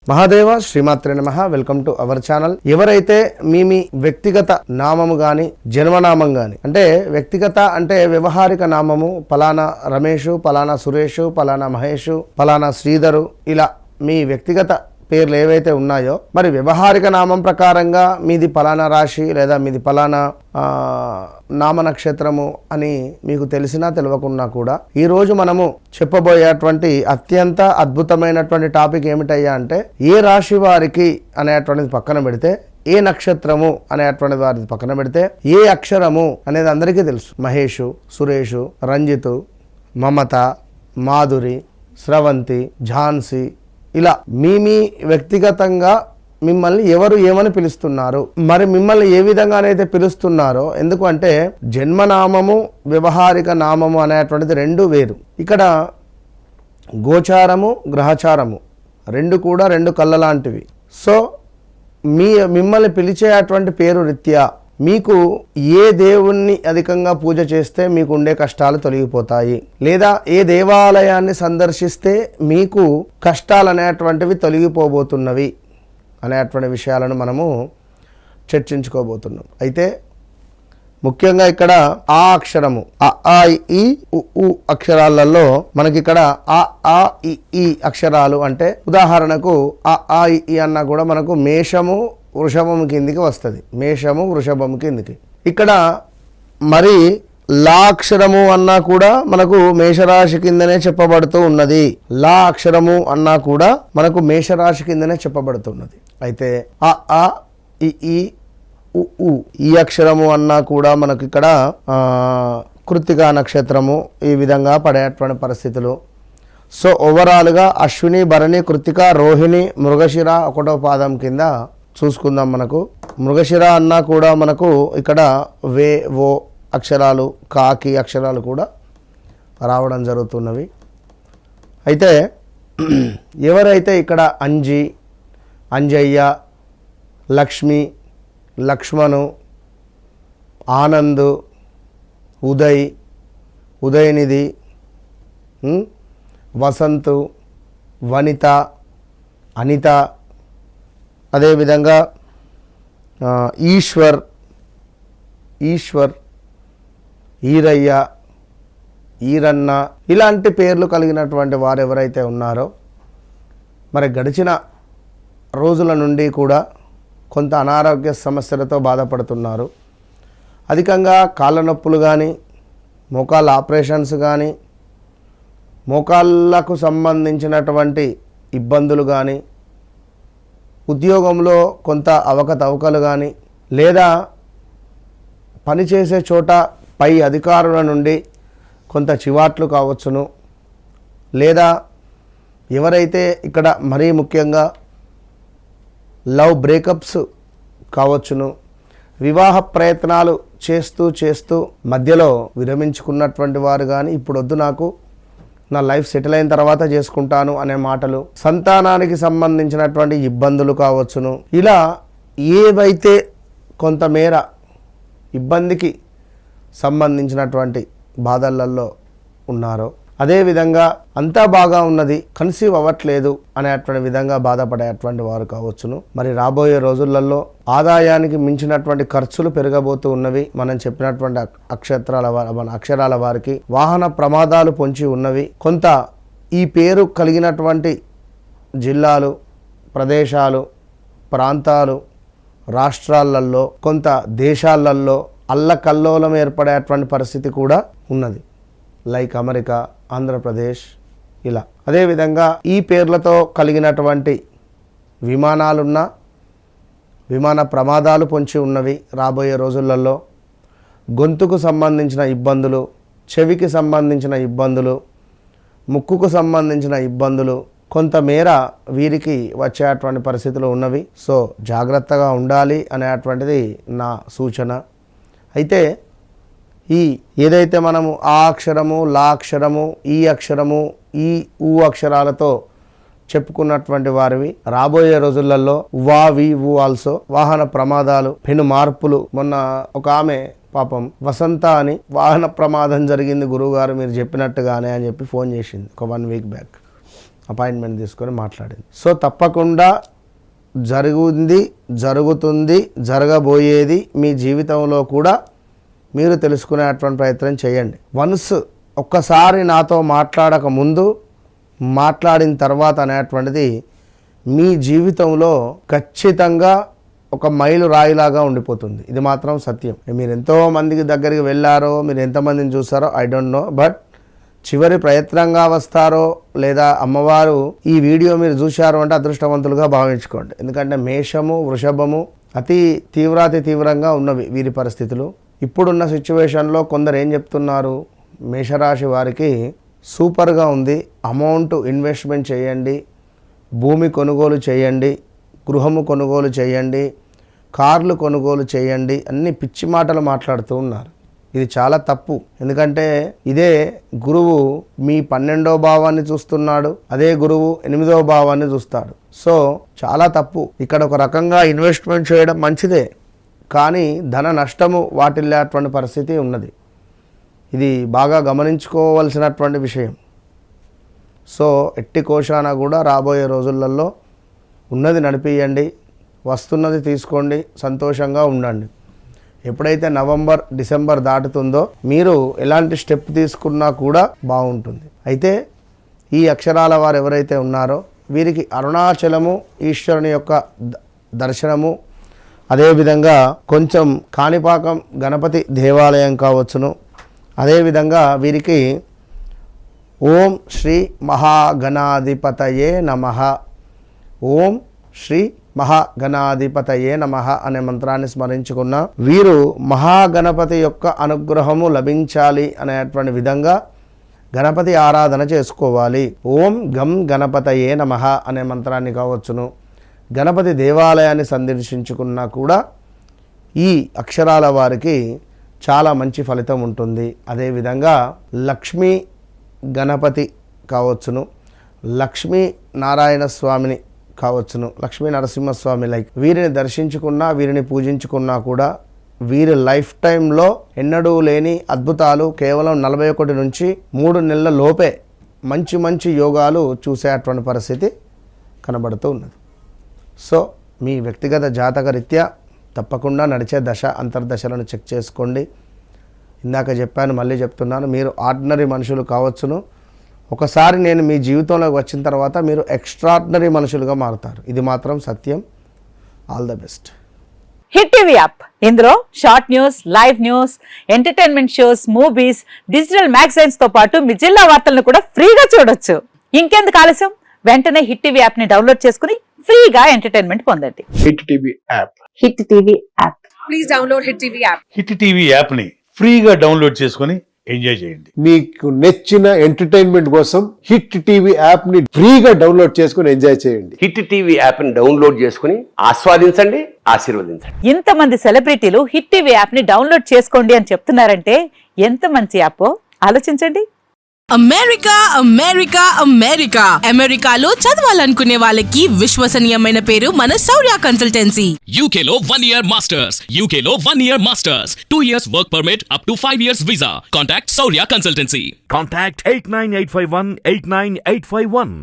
మహాదేవ శ్రీమాత్రే నమః. Welcome to our channel. ఎవరైతే మీ వ్యక్తిగత నామము గాని జన్మనామం గాని అంటే వ్యక్తిగత అంటే వ్యవహారిక నామము పలానా రమేషు, పలానా సురేషు, పలానా మహేషు, పలానా శ్రీధరు, ఇలా మీ వ్యక్తిగత పేర్లు ఏవైతే ఉన్నాయో మరి వ్యవహారిక నామం ప్రకారంగా మీది పలానా రాశి లేదా మీది పలానా నామ నక్షత్రము అని మీకు తెలిసినా తెలియకున్నా కూడా ఈరోజు మనము చెప్పబోయేటువంటి అత్యంత అద్భుతమైనటువంటి టాపిక్ ఏమిటయ్యా అంటే ఏ రాశి వారికి అనేటువంటిది పక్కన పెడితే, ఏ నక్షత్రము అనేటువంటిది వారిది పక్కన పెడితే, ఏ అక్షరము అనేది అందరికీ తెలుసు. మహేషు, సురేషు, రంజితు, మమత, మాధురి, స్రవంతి, ఝాన్సీ, ఇలా మీ వ్యక్తిగతంగా మిమ్మల్ని ఎవరు ఏమని పిలుస్తున్నారు, మరి మిమ్మల్ని ఏ విధంగానైతే పిలుస్తున్నారో, ఎందుకంటే జన్మనామము వ్యవహారిక నామము అనేటువంటిది రెండు వేరు. ఇక్కడ గోచారము గ్రహచారము రెండు కూడా రెండు కళ్ళ లాంటివి. సో మిమ్మల్ని పిలిచేటువంటి పేరు రీత్యా మీకు ఏ దేవుణ్ణి అధికంగా పూజ చేస్తే మీకు ఉండే కష్టాలు తొలగిపోతాయి, లేదా ఏ దేవాలయాన్ని సందర్శిస్తే మీకు కష్టాలు అనేటువంటివి తొలగిపోబోతున్నవి అనేటువంటి విషయాలను మనము చర్చించుకోబోతున్నాం. అయితే ముఖ్యంగా ఇక్కడ ఆ అక్షరము అ ఈ ఉ అక్షరాలలో మనకి ఇక్కడ ఆ ఈ అక్షరాలు అంటే ఉదాహరణకు ఆ ఈ అన్నా కూడా మనకు మేషము వృషభం కిందికి వస్తుంది. మేషము వృషభం కిందికి. ఇక్కడ మరి లా అక్షరము అన్నా కూడా మనకు మేషరాశి కిందనే చెప్పబడుతూ ఉన్నది. లా అక్షరము అన్నా కూడా మనకు మేషరాశి కిందనే చెప్పబడుతున్నది. అయితే ఆ ఈ ఉ ఈ అక్షరము అన్నా కూడా మనకు ఇక్కడ కృత్తికా నక్షత్రము ఈ విధంగా పడేటువంటి పరిస్థితులు. సో ఓవరాల్గా అశ్విని, భరణి, కృత్తిక, రోహిణి, మృగశిర ఒకటో పాదం కింద చూసుకుందాం. మనకు మృగశిర అన్నా కూడా మనకు ఇక్కడ వే ఓ అక్షరాలు, కాకి అక్షరాలు కూడా రావడం జరుగుతున్నవి. అయితే ఎవరైతే ఇక్కడ అంజి, అంజయ్య, లక్ష్మి, లక్ష్మణు, ఆనంద్, ఉదయ్, ఉదయనిధి, వసంతు, వనిత, అనిత, అదేవిధంగా ఈశ్వర్, ఈరయ్య, ఈరన్న, ఇలాంటి పేర్లు కలిగినటువంటి వారు ఎవరైతే ఉన్నారో మరి గడిచిన రోజుల నుండి కూడా కొంత అనారోగ్య సమస్యలతో బాధపడుతున్నారు. అధికంగా కాళ్ళ నొప్పులు కానీ, మోకాళ్ళ ఆపరేషన్స్ కానీ, మోకాళ్ళకు సంబంధించినటువంటి ఇబ్బందులు కానీ, ఉద్యోగంలో కొంత అవకతవకలు కానీ, లేదా పనిచేసే చోట పై అధికారుల నుండి కొంత చివాట్లు కావచ్చును, లేదా ఎవరైతే ఇక్కడ మరీ ముఖ్యంగా లవ్ బ్రేకప్స్ కావచ్చును, వివాహ ప్రయత్నాలు చేస్తూ మధ్యలో విరమించుకున్నటువంటి వారు కానీ, ఇప్పుడు వద్దు నాకు, నా లైఫ్ సెటిల్ అయిన తర్వాత చేసుకుంటాను అనే మాటలు, సంతానానికి సంబంధించినటువంటి ఇబ్బందులు కావచ్చును, ఇలా ఏవైతే కొంతమేర ఇబ్బందికి సంబంధించినటువంటి బాధలలో ఉన్నారో, అదేవిధంగా అంతా బాగా ఉన్నది కన్సీవ్ అవ్వట్లేదు అనేటువంటి విధంగా బాధపడేటువంటి వారు కావచ్చును. మరి రాబోయే రోజులలో ఆదాయానికి మించినటువంటి ఖర్చులు పెరగబోతూ ఉన్నవి. మనం చెప్పినటువంటి అక్షరాల వారికి వాహన ప్రమాదాలు పొంచి ఉన్నవి. కొంత ఈ పేరు కలిగినటువంటి జిల్లాలు, ప్రదేశాలు, ప్రాంతాలు, రాష్ట్రాలలో, కొంత దేశాలలో అల్లకల్లోలం ఏర్పడేటువంటి పరిస్థితి కూడా ఉన్నది. లైక్ అమెరికా, ఆంధ్రప్రదేశ్, ఇలా. అదేవిధంగా ఈ పేర్లతో కలిగినటువంటి విమానాలున్న విమాన ప్రమాదాలు పొంచి ఉన్నవి. రాబోయే రోజులలో గొంతుకు సంబంధించిన ఇబ్బందులు, చెవికి సంబంధించిన ఇబ్బందులు, ముక్కుకు సంబంధించిన ఇబ్బందులు కొంతమేర వీరికి వచ్చేటువంటి పరిస్థితులు ఉన్నవి. సో జాగ్రత్తగా ఉండాలి అనేటువంటిది నా సూచన. అయితే ఏదైతే మనము ఆ అక్షరము, లా అక్షరము, ఈ అక్షరము, ఈ ఊ అక్షరాలతో చెప్పుకున్నటువంటి వారివి రాబోయే రోజులలో వా వి ఊ ఆల్సో వాహన ప్రమాదాలు, పెను మార్పులు. మొన్న ఒక ఆమె పాపం వసంత అని వాహన ప్రమాదం జరిగింది గురువుగారు మీరు చెప్పినట్టుగానే అని చెప్పి ఫోన్ చేసింది ఒక 1 వీక్ బ్యాక్. అపాయింట్మెంట్ తీసుకొని మాట్లాడింది. సో తప్పకుండా జరుగుతుంది, జరగబోయేది మీ జీవితంలో కూడా మీరు తెలుసుకునేటువంటి ప్రయత్నం చేయండి. వన్స్ ఒక్కసారి నాతో మాట్లాడక ముందు, మాట్లాడిన తర్వాత అనేటువంటిది మీ జీవితంలో ఖచ్చితంగా ఒక మైలు రాయిలాగా ఉండిపోతుంది. ఇది మాత్రం సత్యం. మీరు ఎంతో మందికి దగ్గరికి వెళ్ళారో, మీరు ఎంతమందిని చూసారో ఐ డోంట్ నో, బట్ చివరి ప్రయత్నంగా వస్తారో లేదా అమ్మవారు ఈ వీడియో మీరు చూశారు అంటే అదృష్టవంతులుగా భావించుకోండి. ఎందుకంటే మేషము, వృషభము అతి తీవ్రంగా ఉన్నవి వీరి పరిస్థితులు. ఇప్పుడున్న సిచ్యువేషన్లో కొందరు ఏం చెప్తున్నారు, మేషరాశి వారికి సూపర్గా ఉంది, అమౌంట్ ఇన్వెస్ట్మెంట్ చేయండి, భూమి కొనుగోలు చేయండి, గృహము కొనుగోలు చేయండి, కార్లు కొనుగోలు చేయండి, అన్ని పిచ్చి మాటలు మాట్లాడుతూ ఉన్నారు. ఇది చాలా తప్పు. ఎందుకంటే ఇదే గురువు మీ 12వ భావాన్ని చూస్తున్నాడు, అదే గురువు 8వ భావాన్ని చూస్తాడు. సో చాలా తప్పు. ఇక్కడ ఒక రకంగా ఇన్వెస్ట్మెంట్ చేయడం మంచిదే, కానీ ధన నష్టము వాటిల్లేటువంటి పరిస్థితి ఉన్నది. ఇది బాగా గమనించుకోవాల్సినటువంటి విషయం. సో ఎట్టి కోశాన కూడా రాబోయే రోజులలో ఉన్నది నడిపియండి, వస్తున్నది తీసుకోండి, సంతోషంగా ఉండండి. ఎప్పుడైతే నవంబర్, డిసెంబర్ దాటుతుందో మీరు ఎలాంటి స్టెప్ తీసుకున్నా కూడా బాగుంటుంది. అయితే ఈ అక్షరాల వారు ఎవరైతే ఉన్నారో వీరికి అరుణాచలము, ఈశ్వరుని యొక్క దర్శనము, అదేవిధంగా కొంచెం కాణిపాకం గణపతి దేవాలయం కావచ్చును, అదేవిధంగా వీరికి ఓం శ్రీ మహాగణాధిపతయే నమః, ఓం శ్రీ మహాగణాధిపతయే నమః అనే మంత్రాన్ని స్మరించుకున్న వీరు మహాగణపతి యొక్క అనుగ్రహము లభించాలి అనేటువంటి విధంగా గణపతి ఆరాధన చేసుకోవాలి. ఓం గం గణపతయే నమః అనే మంత్రాన్ని కావచ్చును, గణపతి దేవాలయాన్ని సందర్శించుకున్నా కూడా ఈ అక్షరాల వారికి చాలా మంచి ఫలితం ఉంటుంది. అదేవిధంగా లక్ష్మీ గణపతి కావచ్చును, లక్ష్మీ నారాయణ స్వామిని కావచ్చును, లక్ష్మీ నరసింహస్వామి వీరిని దర్శించుకున్నా, వీరిని పూజించుకున్నా కూడా వీరి లైఫ్ టైంలో ఎన్నడూ లేని అద్భుతాలు కేవలం 41 నుంచి 3 నెలల లోపే మంచి మంచి యోగాలు చూసేటువంటి పరిస్థితి కనబడుతూ ఉన్నది. సో మీ వ్యక్తిగత జాతక రీత్యా తప్పకుండా నడిచే దశ అంతర్దశలను చెక్ చేసుకోండి. ఇందాక చెప్పాను, మళ్ళీ చెప్తున్నాను, మీరు ఆర్డినరీ మనుషులు కావచ్చును, ఒకసారి నేను మీ జీవితంలోకి వచ్చిన తర్వాత మీరు ఎక్స్ట్రాడినరీ మనుషులుగా మారుతారు. ఇది మాత్రం సత్యం. All the best. Hit TV app, ఇందులో short news, live news, entertainment shows, movies, digital magazines తో పాటు మీ జిల్లా వార్తలను కూడా ఫ్రీగా చూడొచ్చు. ఇంకెందుకు ఆలస్యం, వెంటనే హిట్ టీవీ యాప్ ని డౌన్లోడ్ చేసుకుని ఫ్రీగా ఎంటర్టైన్మెంట్ పొందండి. Hit TV app. Hit TV app. Please download hit TV app. Hit TV app ని ఫ్రీగా డౌన్లోడ్ చేసుకొని ఎంజాయ్ చేయండి. మీకు నచ్చిన ఎంటర్టైన్మెంట్ కోసం హిట్ టీవీ యాప్ ని ఫ్రీగా డౌన్లోడ్ చేసుకొని ఎంజాయ్ చేయండి. హిట్ టీవీ యాప్ ని డౌన్లోడ్ చేసుకుని ఆస్వాదించండి, ఆశీర్వదించండి. ఇంతమంది సెలబ్రిటీలు హిట్ టీవీ యాప్ ని డౌన్లోడ్ చేసుకోండి అని చెప్తున్నారంటే ఎంత మంచి యాప్ ఆలోచించండి. అమెరికా అమెరికా అమెరికా అమెరికాలో చదవాలనుకునే వాళ్ళకి విశ్వసనీయమైన పేరు మన శౌర్య కన్సల్టెన్సీ. UK లో 1 year masters, UK లో 1 year masters, 2 years work permit up to 5 years visa. Contact Saurya Consultancy. Contact 89851 89851.